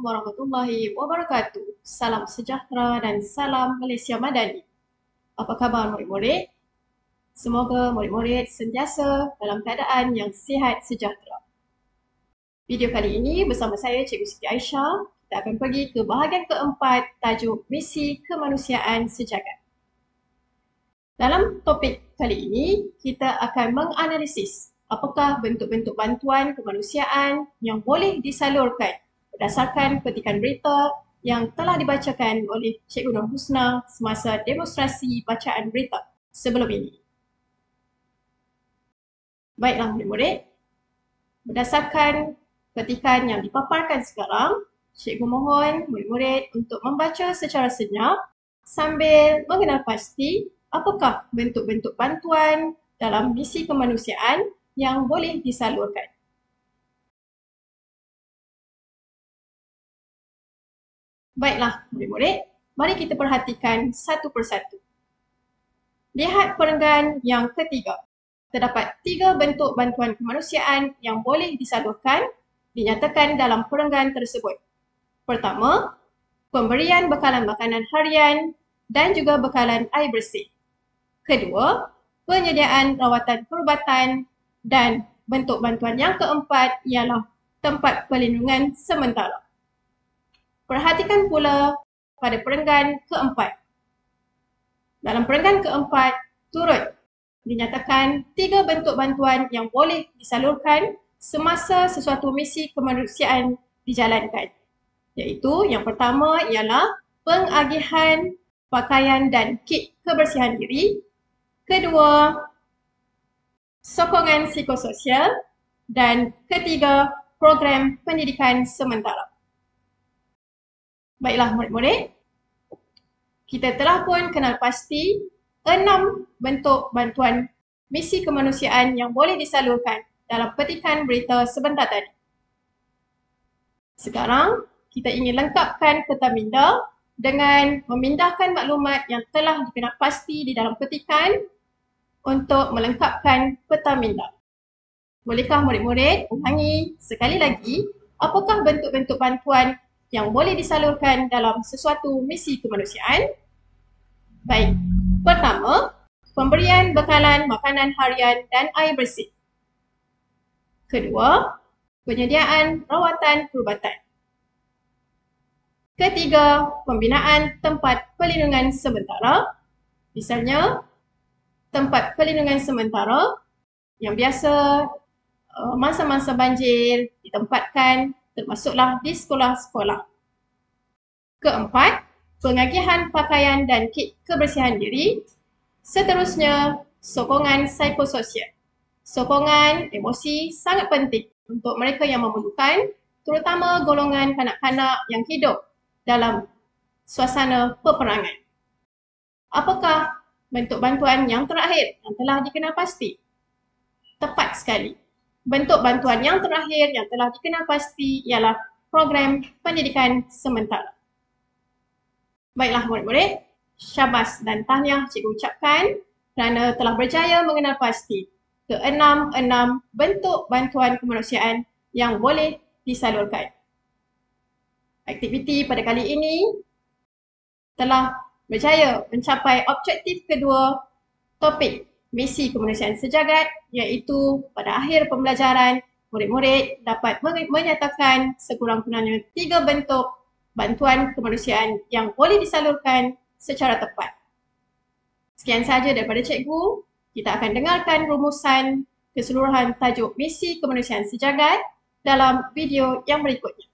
warahmatullahi wabarakatuh. Salam sejahtera dan salam Malaysia Madani. Apa khabar murid-murid? Semoga murid-murid sentiasa dalam keadaan yang sihat sejahtera. Video kali ini bersama saya Cikgu Siti Aisyah, kita akan pergi ke bahagian keempat tajuk Misi Kemanusiaan Sejagat. Dalam topik kali ini, kita akan menganalisis apakah bentuk-bentuk bantuan kemanusiaan yang boleh disalurkan berdasarkan petikan berita yang telah dibacakan oleh Cikgu Nur Husna semasa demonstrasi bacaan berita sebelum ini. Baiklah murid-murid, berdasarkan petikan yang dipaparkan sekarang, Cikgu mohon murid-murid untuk membaca secara senyap sambil mengenal pasti apakah bentuk-bentuk bantuan dalam misi kemanusiaan yang boleh disalurkan. Baiklah murid-murid, mari kita perhatikan satu persatu. Lihat perenggan yang ketiga. Terdapat 3 bentuk bantuan kemanusiaan yang boleh disalurkan dinyatakan dalam perenggan tersebut. Pertama, pemberian bekalan makanan harian dan juga bekalan air bersih. Kedua, penyediaan rawatan perubatan, dan bentuk bantuan yang keempat ialah tempat perlindungan sementara. Perhatikan pula pada perenggan keempat. Dalam perenggan keempat, turut dinyatakan 3 bentuk bantuan yang boleh disalurkan semasa sesuatu misi kemanusiaan dijalankan. Iaitu yang pertama ialah pengagihan pakaian dan kit kebersihan diri. Kedua, sokongan psikososial. Dan ketiga, program pendidikan sementara. Baiklah murid-murid, kita telah pun kenal pasti 6 bentuk bantuan misi kemanusiaan yang boleh disalurkan dalam petikan berita sebentar tadi. Sekarang, kita ingin lengkapkan peta minda dengan memindahkan maklumat yang telah dikenal pasti di dalam petikan untuk melengkapkan peta minda. Bolehkah murid-murid ulangi sekali lagi apakah bentuk-bentuk bantuan yang boleh disalurkan dalam sesuatu misi kemanusiaan? Baik. Pertama, pemberian bekalan makanan harian dan air bersih. Kedua, penyediaan rawatan perubatan. Ketiga, pembinaan tempat perlindungan sementara. Misalnya, tempat perlindungan sementara yang biasa masa-masa banjir ditempatkan termasuklah di sekolah-sekolah. Keempat, pengagihan pakaian dan kit kebersihan diri. Seterusnya, sokongan psikososial. Sokongan emosi sangat penting untuk mereka yang memerlukan, terutama golongan kanak-kanak yang hidup dalam suasana peperangan. Apakah bentuk bantuan yang terakhir yang telah dikenal pasti? Tepat sekali. Bentuk bantuan yang terakhir yang telah dikenal pasti ialah program pendidikan sementara. Baiklah murid-murid, syabas dan tahniah cikgu ucapkan kerana telah berjaya mengenal pasti ke-6 bentuk bantuan kemanusiaan yang boleh disalurkan. Aktiviti pada kali ini telah berjaya mencapai objektif kedua topik misi kemanusiaan sejagat, iaitu pada akhir pembelajaran murid-murid dapat menyatakan sekurang-kurangnya 3 bentuk bantuan kemanusiaan yang boleh disalurkan secara tepat. Sekian sahaja daripada cikgu. Kita akan dengarkan rumusan keseluruhan tajuk misi kemanusiaan sejagat dalam video yang berikutnya.